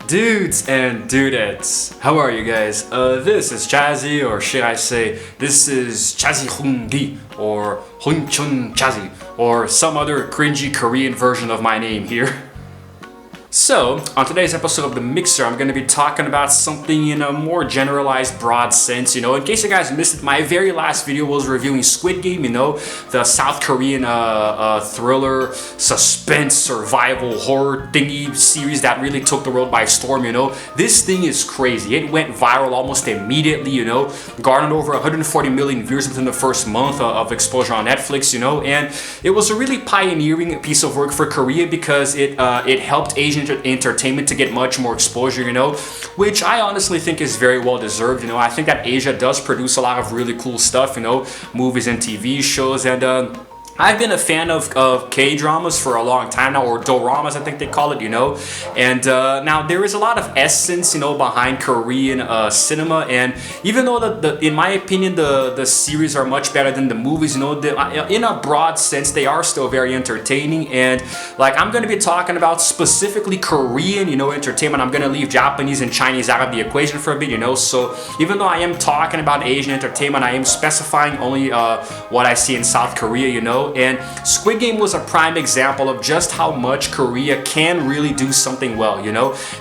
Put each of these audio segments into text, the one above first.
Dudes and dudettes, how are you guys? This is Chazzy, or should I say, this is Chazzy Hungi, or Hunchun Chazzy, or some other cringy Korean version of my name here. So, on today's episode of The Mixer, I'm going to be talking about something in a more generalized, broad sense, in case you guys missed it, my very last video was reviewing Squid Game, the South Korean thriller, suspense, survival, horror thingy series that really took the world by storm, This thing is crazy. It went viral almost immediately, garnered over 140 million views within the first month of exposure on Netflix, and it was a really pioneering piece of work for Korea because it helped Asian entertainment to get much more exposure, which I honestly think is very well deserved. I think that Asia does produce a lot of really cool stuff, movies and TV shows, and I've been a fan of K-dramas for a long time now, or doramas I think they call it, and now there is a lot of essence, behind Korean cinema, and even though in my opinion the series are much better than the movies, in a broad sense they are still very entertaining, and I'm going to be talking about specifically Korean, entertainment. I'm going to leave Japanese and Chinese out of the equation for a bit, so even though I am talking about Asian entertainment, I am specifying only what I see in South Korea, and Squid Game was a prime example of just how much Korea can really do something well,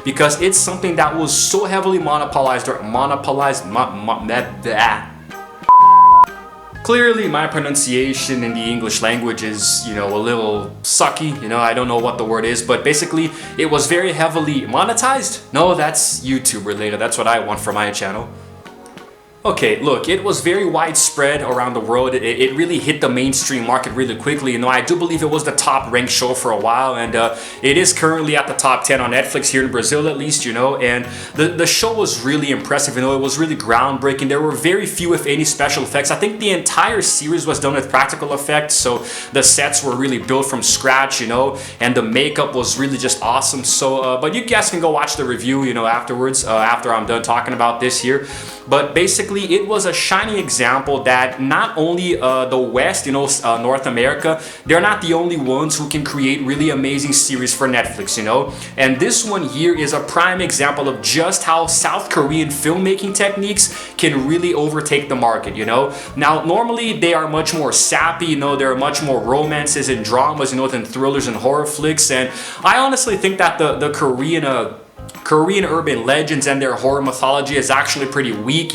because it's something that was so heavily monopolized. Clearly, my pronunciation in the English language is, a little sucky, I don't know what the word is, but basically, it was very heavily monetized. No, that's YouTube related, that's what I want for my channel. Okay, look, it was very widespread around the world. It really hit the mainstream market really quickly. I do believe it was the top ranked show for a while, and it is currently at the top 10 on Netflix here in Brazil at least, and the show was really impressive, it was really groundbreaking. There were very few, if any, special effects. I think the entire series was done with practical effects, so the sets were really built from scratch, and the makeup was really just awesome. So, but you guys can go watch the review, afterwards, after I'm done talking about this here. But basically, it was a shining example that not only the West, North America, they're not the only ones who can create really amazing series for Netflix, And this one here is a prime example of just how South Korean filmmaking techniques can really overtake the market, Now, normally they are much more sappy, there are much more romances and dramas, than thrillers and horror flicks. And I honestly think that the Korean urban legends and their horror mythology is actually pretty weak,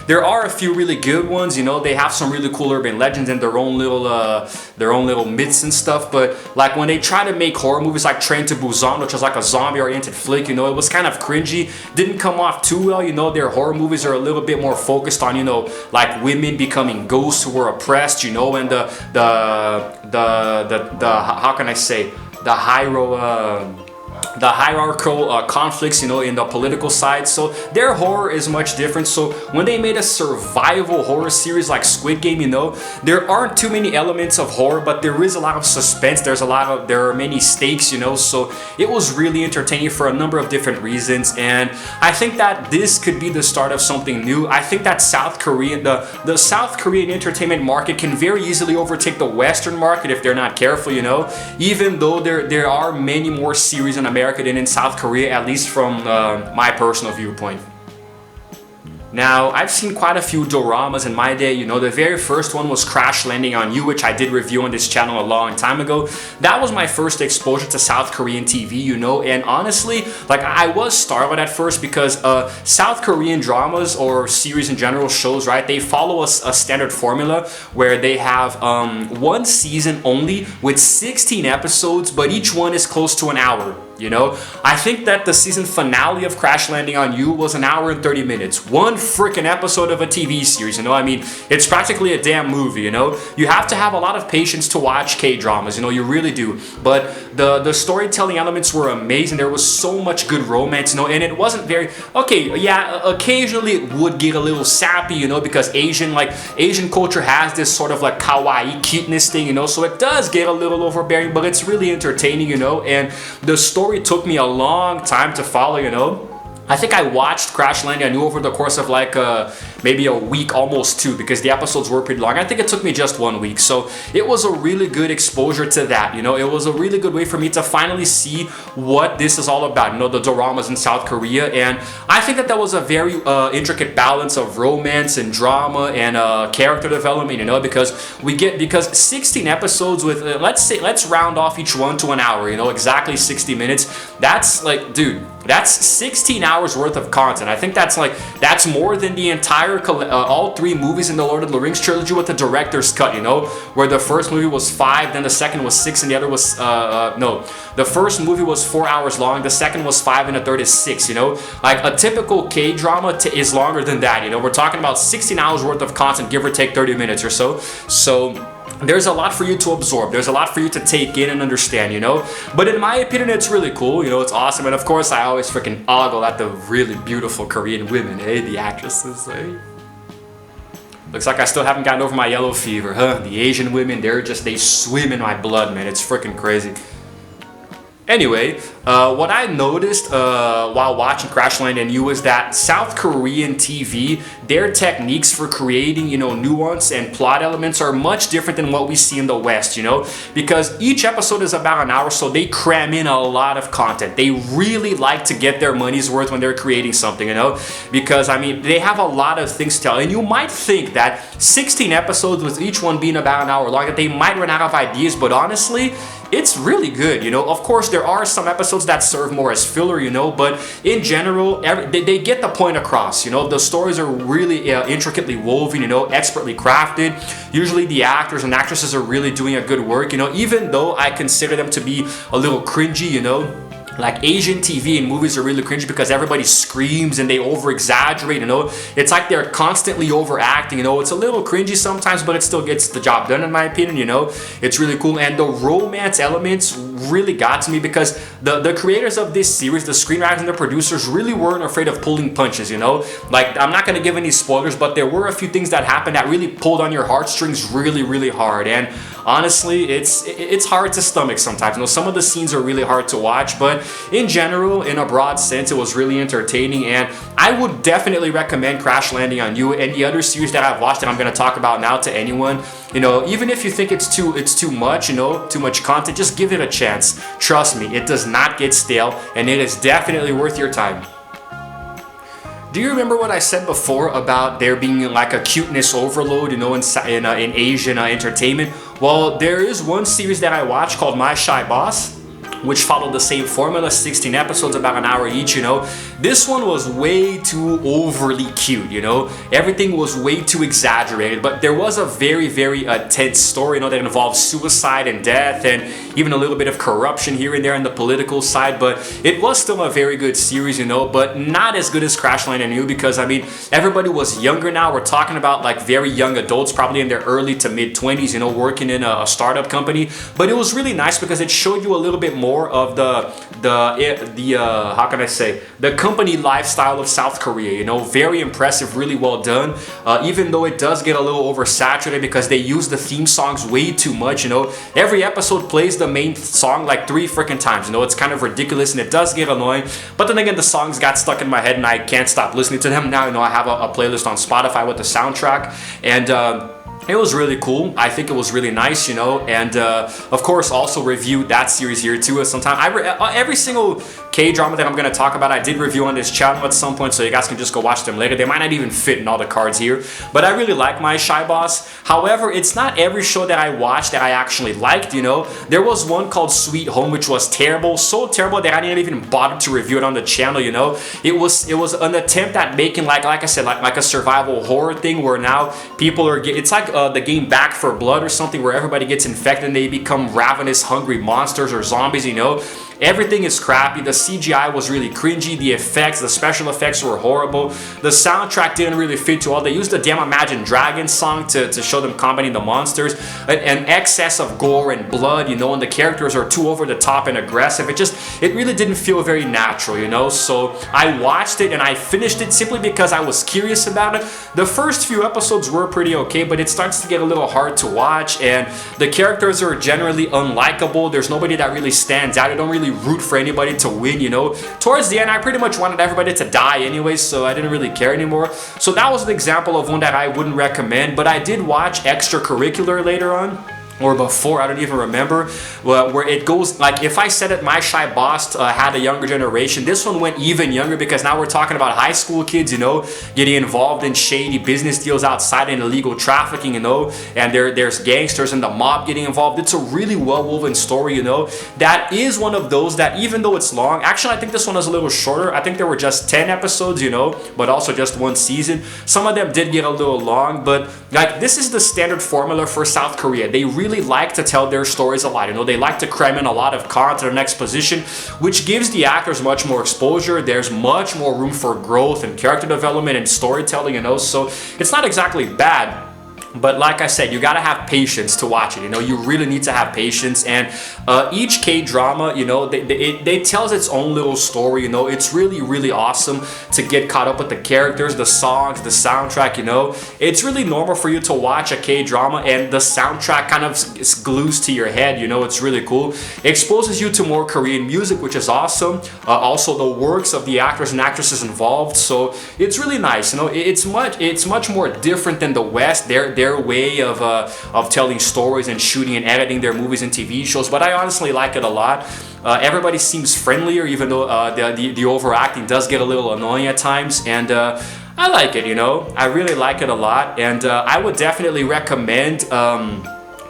there are a few really good ones, they have some really cool urban legends and their own little myths and stuff, but when they try to make horror movies like Train to Busan, which is like a zombie-oriented flick, it was kind of cringy, didn't come off too well, their horror movies are a little bit more focused on, women becoming ghosts who were oppressed, and how can I say, the hierarchical conflicts, in the political side. So their horror is much different. So when they made a survival horror series like Squid Game, there aren't too many elements of horror, but there is a lot of suspense. There are many stakes, so it was really entertaining for a number of different reasons. And I think that this could be the start of something new. I think that the South Korean entertainment market can very easily overtake the Western market if they're not careful, even though there are many more series in America than in South Korea, at least from my personal viewpoint. Now, I've seen quite a few doramas in my day, the very first one was Crash Landing on You, which I did review on this channel a long time ago. That was my first exposure to South Korean TV, and honestly, I was startled at first because South Korean dramas or series in general, shows, right, they follow a standard formula where they have one season only with 16 episodes, but each one is close to an hour. I think that the season finale of Crash Landing on You was an hour and 30 minutes. One freaking episode of a TV series, it's practically a damn movie, You have to have a lot of patience to watch K-dramas, you really do. But the storytelling elements were amazing. There was so much good romance, and it wasn't very, okay, yeah, occasionally it would get a little sappy, because Asian culture has this sort of kawaii cuteness thing, so it does get a little overbearing, but it's really entertaining, and the story took me a long time to follow, I think I watched Crash Landing on You over the course of maybe a week, almost 2, because the episodes were pretty long. I think it took me just 1 week. So it was a really good exposure to that. You know, it was a really good way for me to finally see what this is all about. You know, the doramas in South Korea, and I think that was a very intricate balance of romance and drama and character development. You know, because 16 episodes with let's round off each one to an hour. You know, exactly 60 minutes. That's like, dude, that's 16 hours worth of content. I think that's more than the entire all 3 movies in the Lord of the Rings trilogy with the director's cut, you know, where the first movie was 5, then the second was 6, and the other was no, the first movie was 4 hours long, the second was 5, and the third is 6. You know, like a typical K-drama is longer than that. You know, we're talking about 16 hours worth of content, give or take 30 minutes or so. So there's a lot for you to absorb. There's a lot for you to take in and understand, you know? But in my opinion, it's really cool. You know, it's awesome. And of course, I always freaking ogle at the really beautiful Korean women, eh? The actresses, eh? Looks like I still haven't gotten over my yellow fever, huh? The Asian women, they swim in my blood, man. It's freaking crazy. Anyway, what I noticed while watching Crash Landing on You is that South Korean TV, their techniques for creating, you know, nuance and plot elements are much different than what we see in the West, you know, because each episode is about an hour, so they cram in a lot of content. They really like to get their money's worth when they're creating something, you know, because, I mean, they have a lot of things to tell, and you might think that 16 episodes with each one being about an hour long, that they might run out of ideas, but honestly, it's really good, you know. Of course, there are some episodes that serve more as filler, you know, but in general, they get the point across, you know. The stories are really intricately woven, you know, expertly crafted. Usually the actors and actresses are really doing a good work, you know, even though I consider them to be a little cringy, you know. Like Asian TV and movies are really cringy because everybody screams and they over exaggerate, you know. It's like they're constantly overacting, you know. It's a little cringy sometimes, but it still gets the job done in my opinion, you know. It's really cool, and the romance elements really got to me because the creators of this series, the screenwriters and the producers, really weren't afraid of pulling punches, you know. Like, I'm not gonna give any spoilers, but there were a few things that happened that really pulled on your heartstrings really, really hard. And honestly, it's hard to stomach sometimes. You know, some of the scenes are really hard to watch, but in general, in a broad sense, it was really entertaining, and I would definitely recommend Crash Landing on You and the other series that I've watched that I'm going to talk about now to anyone. You know, even if you think it's too much, you know, too much content, just give it a chance. Trust me, it does not get stale, and it is definitely worth your time. Do you remember what I said before about there being like a cuteness overload, you know, in Asian entertainment? Well, there is one series that I watched called My Shy Boss, which followed the same formula, 16 episodes, about an hour each, you know. This one was way too overly cute, you know. Everything was way too exaggerated, but there was a very, very tense story, you know, that involved suicide and death and even a little bit of corruption here and there on the political side, but it was still a very good series, you know, but not as good as Crash Landing on You because, I mean, everybody was younger now. We're talking about like very young adults, probably in their early to mid 20s, you know, working in a startup company, but it was really nice because it showed you a little bit more of the how can I say, the company lifestyle of South Korea, you know. Very impressive, really well done, even though it does get a little oversaturated because they use the theme songs way too much, you know. Every episode plays the main song like 3 freaking times, you know. It's kind of ridiculous and it does get annoying, but then again, the songs got stuck in my head and I can't stop listening to them now. You know, I have a playlist on Spotify with the soundtrack, and it was really cool. I think it was really nice, you know, and of course also reviewed that series here too at some time. Every single K-drama that I'm going to talk about, I did review on this channel at some point, so you guys can just go watch them later. They might not even fit in all the cards here, but I really like My Shy Boss. However, it's not every show that I watched that I actually liked, you know. There was one called Sweet Home, which was terrible, so terrible that I didn't even bother to review it on the channel, you know. It was an attempt at making, like I said, like a survival horror thing where now people are, it's like the game Back for Blood or something, where everybody gets infected and they become ravenous, hungry monsters or zombies, you know. Everything is crappy. The CGI was really cringy. The effects, the special effects were horrible. The soundtrack didn't really fit too well. They used the damn Imagine Dragons song to show them combating the monsters. An excess of gore and blood, you know, and the characters are too over the top and aggressive. It really didn't feel very natural, you know. So I watched it and I finished it simply because I was curious about it. The first few episodes were pretty okay, but it starts to get a little hard to watch, and the characters are generally unlikable. There's nobody that really stands out. You don't really really root for anybody to win, you know. Towards the end, I pretty much wanted everybody to die anyway, so I didn't really care anymore. So that was an example of one that I wouldn't recommend, but I did watch Extracurricular later on. Or before, I don't even remember, where it goes, like, if I said it, My Shy Boss had a younger generation, this one went even younger, because now we're talking about high school kids, you know, getting involved in shady business deals outside and illegal trafficking, you know, and there's gangsters and the mob getting involved. It's a really well-woven story, you know. That is one of those that, even though it's long, actually I think this one is a little shorter. I think there were just 10 episodes, you know, but also just one season. Some of them did get a little long, but like, this is the standard formula for South Korea. They really like to tell their stories a lot, you know. They like to cram in a lot of content and exposition, which gives the actors much more exposure. There's much more room for growth and character development and storytelling, you know, so it's not exactly bad. But like I said, you gotta have patience to watch it, you know. You really need to have patience, and each K-drama, you know, they tells its own little story, you know. It's really, really awesome to get caught up with the characters, the songs, the soundtrack, you know. It's really normal for you to watch a K-drama and the soundtrack kind of glues to your head, you know. It's really cool. It exposes you to more Korean music, which is awesome. Also the works of the actors and actresses involved, so it's really nice, you know. It's much more different than the West. Their way of telling stories and shooting and editing their movies and TV shows, but I honestly like it a lot. Everybody seems friendlier, even though the overacting does get a little annoying at times, and I like it, you know. I really like it a lot, and I would definitely recommend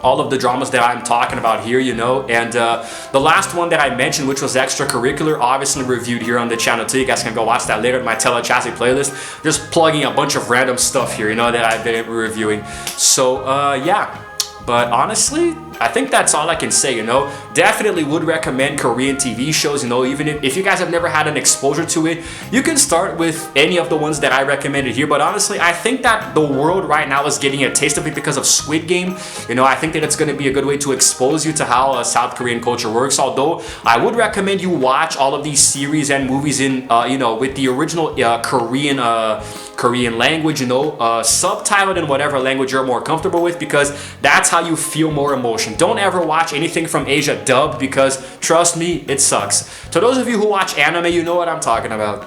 all of the dramas that I'm talking about here, you know. And the last one that I mentioned, which was Extracurricular, obviously reviewed here on the channel too. You guys can go watch that later in my Telechazzy playlist. Just plugging a bunch of random stuff here, you know, that I've been reviewing. So yeah, but honestly, I think that's all I can say, you know. Definitely would recommend Korean TV shows, you know. Even if you guys have never had an exposure to it, you can start with any of the ones that I recommended here. But honestly, I think that the world right now is getting a taste of it because of Squid Game. You know, I think that it's going to be a good way to expose you to how South Korean culture works. Although I would recommend you watch all of these series and movies in, you know, with the original Korean language, you know, subtitled in whatever language you're more comfortable with, because that's how you feel more emotion. Don't ever watch anything from Asia dubbed, because trust me, it sucks. To those of you who watch anime, you know what I'm talking about.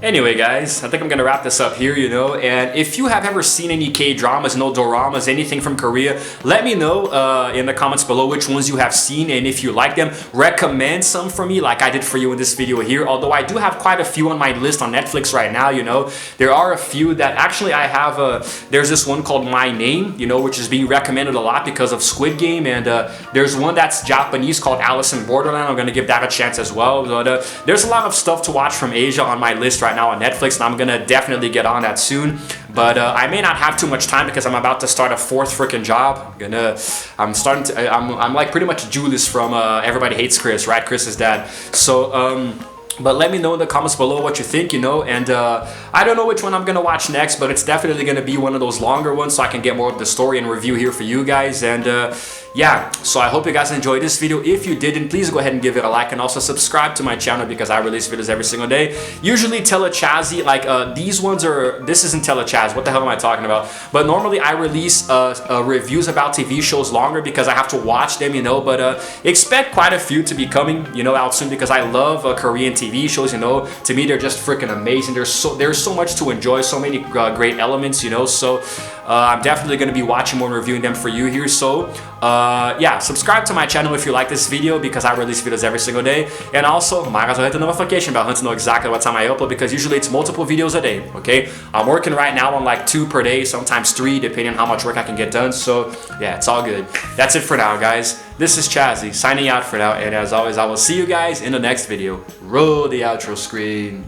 Anyway, guys, I think I'm gonna wrap this up here, you know. And if you have ever seen any K-dramas, no doramas, anything from Korea, let me know in the comments below which ones you have seen, and if you like them, recommend some for me like I did for you in this video here. Although I do have quite a few on my list on Netflix right now, you know. There are a few that actually I have, there's this one called My Name, you know, which is being recommended a lot because of Squid Game, and there's one that's Japanese called Alice in Borderland. I'm gonna give that a chance as well. But there's a lot of stuff to watch from Asia on my list right now on Netflix, and I'm gonna definitely get on that soon. But I may not have too much time because I'm about to start a fourth freaking job. I'm like pretty much Julius from Everybody Hates Chris, right? Chris's dad. So but let me know in the comments below what you think, you know. And I don't know which one I'm gonna watch next, but it's definitely gonna be one of those longer ones so I can get more of the story and review here for you guys. And yeah, so I hope you guys enjoyed this video. If you didn't, please go ahead and give it a like, and also subscribe to my channel because I release videos every single day. Usually Telechazzy, like these ones are, this isn't Telechazz, what the hell am I talking about? But normally I release reviews about TV shows longer because I have to watch them, you know. But expect quite a few to be coming, you know, out soon, because I love Korean TV shows, you know. To me, they're just freaking amazing. There's so much to enjoy, so many great elements, you know. So I'm definitely going to be watching more and reviewing them for you here. So yeah, subscribe to my channel if you like this video because I release videos every single day. And also, might as well hit the notification bell to know exactly what time I upload, because usually it's multiple videos a day, okay? I'm working right now on like 2 per day, sometimes 3, depending on how much work I can get done. So yeah, it's all good. That's it for now, guys. This is Chazzy, signing out for now. And as always, I will see you guys in the next video. Roll the outro screen.